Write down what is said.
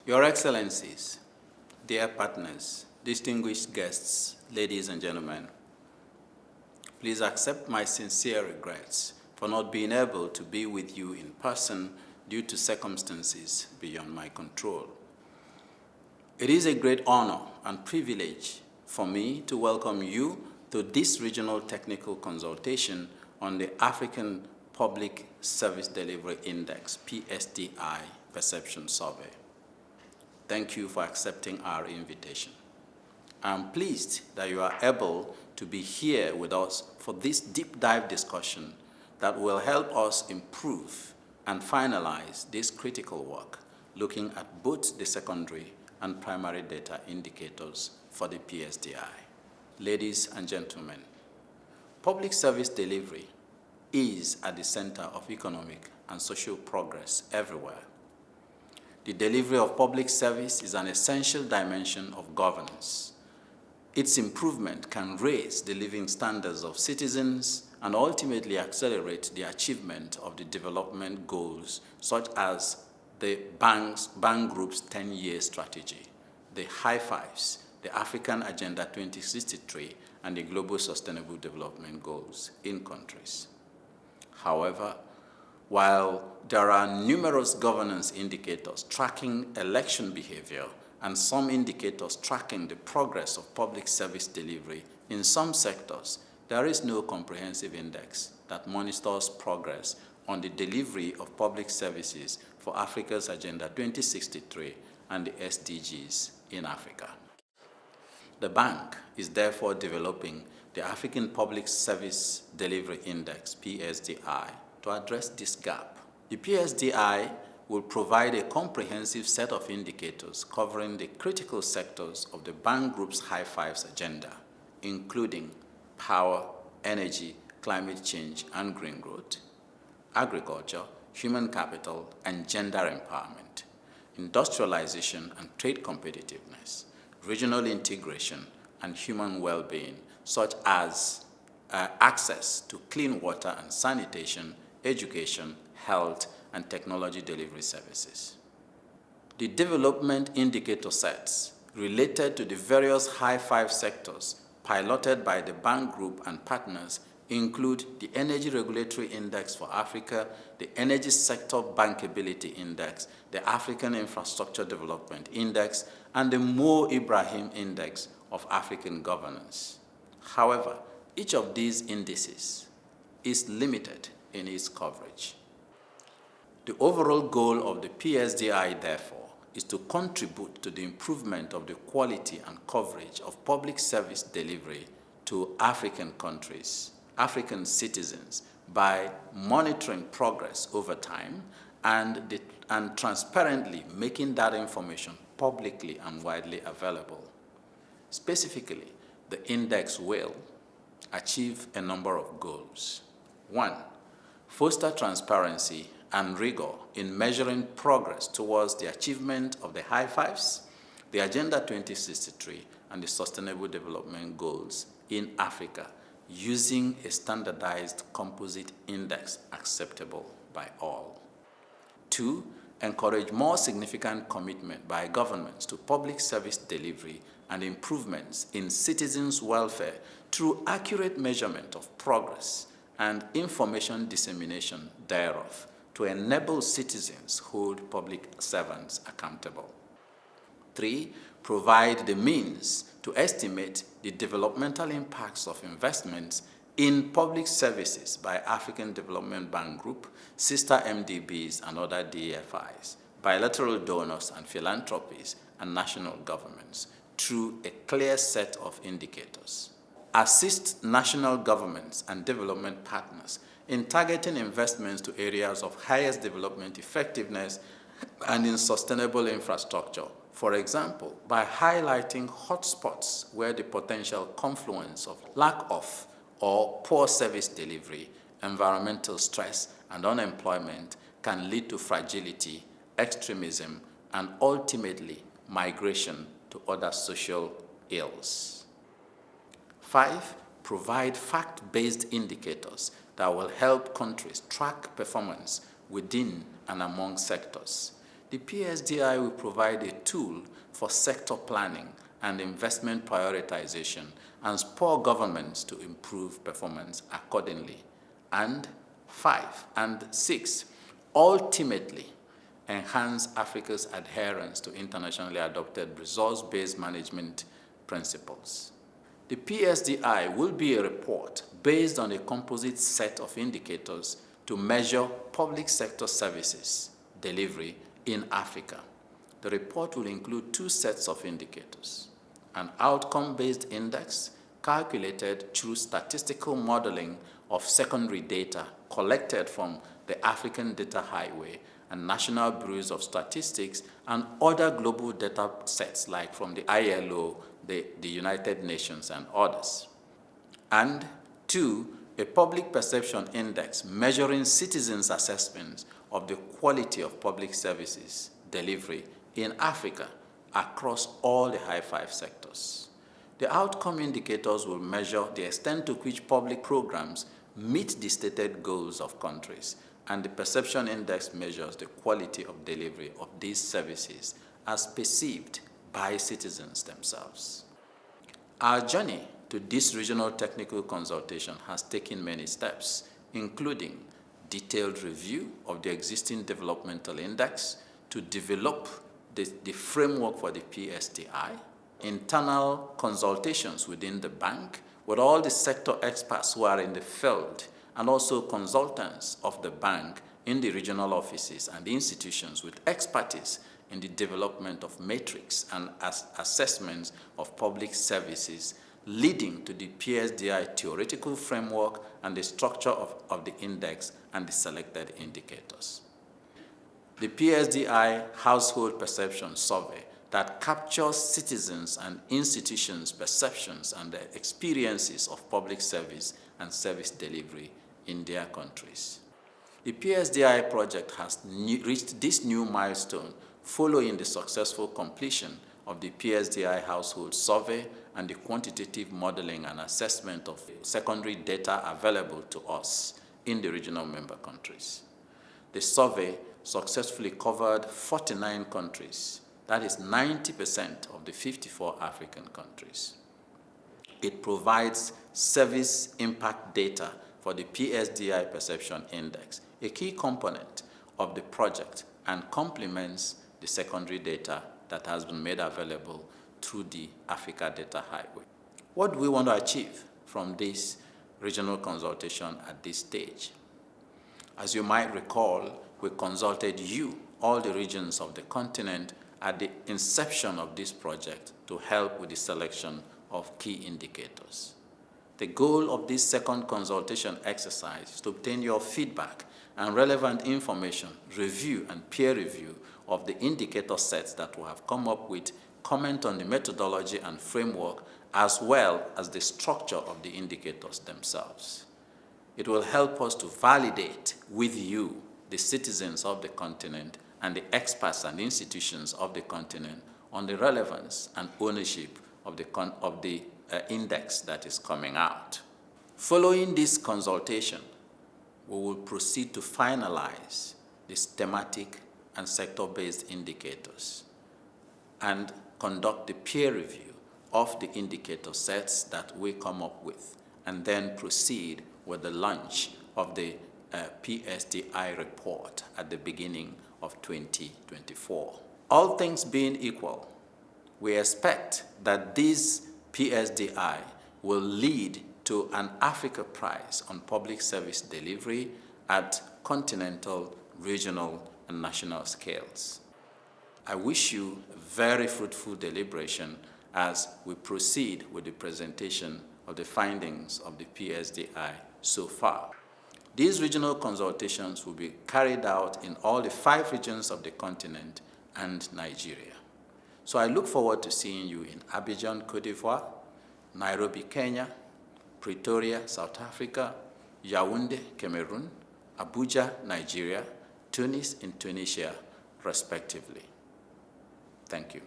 Your Excellencies, dear partners, distinguished guests, ladies and gentlemen, please accept my sincere regrets for not being able to be with you in person due to circumstances beyond my control. It is a great honor and privilege for me to welcome you to this regional technical consultation on the African Public Service Delivery Index, PSDI, Perception Survey. Thank you for accepting our invitation. I'm pleased that you are able to be here with us for this deep dive discussion that will help us improve and finalize this critical work, looking at both the secondary and primary data indicators for the PSDI. Ladies and gentlemen, public service delivery is at the center of economic and social progress everywhere. The delivery of public service is an essential dimension of governance. Its improvement can raise the living standards of citizens and ultimately accelerate the achievement of the development goals, such as the Bank Group's 10-year strategy, the High Fives, the African Agenda 2063, and the Global Sustainable Development Goals in countries. However, while there are numerous governance indicators tracking election behavior and some indicators tracking the progress of public service delivery in some sectors, there is no comprehensive index that monitors progress on the delivery of public services for Africa's Agenda 2063 and the SDGs in Africa. The bank is therefore developing the African Public Service Delivery Index, PSDI, to address this gap. The PSDI will provide a comprehensive set of indicators covering the critical sectors of the Bank Group's High Fives agenda, including power, energy, climate change and green growth, agriculture, human capital and gender empowerment, industrialization and trade competitiveness, regional integration and human well-being, such as access to clean water and sanitation, education, health, and technology delivery services. The development indicator sets related to the various high five sectors piloted by the Bank Group and partners include the Energy Regulatory Index for Africa, the Energy Sector Bankability Index, the African Infrastructure Development Index, and the Mo Ibrahim Index of African Governance. However, each of these indices is limited in its coverage. The overall goal of the PSDI, therefore, is to contribute to the improvement of the quality and coverage of public service delivery to African countries, African citizens, by monitoring progress over time and transparently making that information publicly and widely available. Specifically, the index will achieve a number of goals. 1. Foster transparency and rigor in measuring progress towards the achievement of the High Fives, the Agenda 2063, and the Sustainable Development Goals in Africa using a standardized composite index acceptable by all. 2. Encourage more significant commitment by governments to public service delivery and improvements in citizens' welfare through accurate measurement of progress and information dissemination thereof to enable citizens hold public servants accountable. 3. Provide the means to estimate the developmental impacts of investments in public services by African Development Bank Group, sister MDBs and other DFIs, bilateral donors and philanthropies, and national governments through a clear set of indicators. Assist national governments and development partners in targeting investments to areas of highest development effectiveness and in sustainable infrastructure, for example, by highlighting hotspots where the potential confluence of lack of or poor service delivery, environmental stress, and unemployment can lead to fragility, extremism, and ultimately migration to other social ills. 5. Provide fact-based indicators that will help countries track performance within and among sectors. The PSDI will provide a tool for sector planning and investment prioritization and spur governments to improve performance accordingly. And 6, ultimately, enhance Africa's adherence to internationally adopted resource-based management principles. The PSDI will be a report based on a composite set of indicators to measure public sector services delivery in Africa. The report will include 2 sets of indicators: an outcome-based index calculated through statistical modeling of secondary data collected from the African Data Highway and National Bureaus of Statistics and other global data sets like from the ILO, the United Nations, and others. And 2, a public perception index measuring citizens' assessments of the quality of public services delivery in Africa across all the high 5 sectors. The outcome indicators will measure the extent to which public programs meet the stated goals of countries, and the perception index measures the quality of delivery of these services as perceived by citizens themselves. Our journey to this regional technical consultation has taken many steps, including detailed review of the existing developmental index to develop the framework for the PSDI, internal consultations within the bank with all the sector experts who are in the field, and also consultants of the bank in the regional offices and institutions with expertise in the development of metrics and assessments of public services, leading to the PSDI theoretical framework and the structure of the index and the selected indicators. The PSDI Household Perception Survey that captures citizens and institutions' perceptions and their experiences of public service and service delivery in their countries. The PSDI project has reached this new milestone following the successful completion of the PSDI Household Survey and the quantitative modeling and assessment of secondary data available to us in the regional member countries. The survey successfully covered 49 countries, that is 90% of the 54 African countries. It provides service impact data for the PSDI Perception Index, a key component of the project, and complements the secondary data that has been made available through the Africa Data Highway. What do we want to achieve from this regional consultation at this stage? As you might recall, we consulted you, all the regions of the continent, at the inception of this project to help with the selection of key indicators. The goal of this second consultation exercise is to obtain your feedback and relevant information, review and peer review of the indicator sets that we have come up with, comment on the methodology and framework, as well as the structure of the indicators themselves. It will help us to validate with you, the citizens of the continent, and the experts and institutions of the continent on the relevance and ownership of the index that is coming out. Following this consultation, we will proceed to finalize the thematic and sector-based indicators and conduct the peer review of the indicator sets that we come up with, and then proceed with the launch of the PSDI report at the beginning of 2024. All things being equal, we expect that this PSDI will lead to an Africa Prize on public service delivery at continental, regional, and national scales. I wish you very fruitful deliberation as we proceed with the presentation of the findings of the PSDI so far. These regional consultations will be carried out in all the 5 regions of the continent and Nigeria. So I look forward to seeing you in Abidjan, Cote d'Ivoire, Nairobi, Kenya, Pretoria, South Africa, Yaoundé, Cameroon, Abuja, Nigeria, Tunis in Tunisia, respectively. Thank you.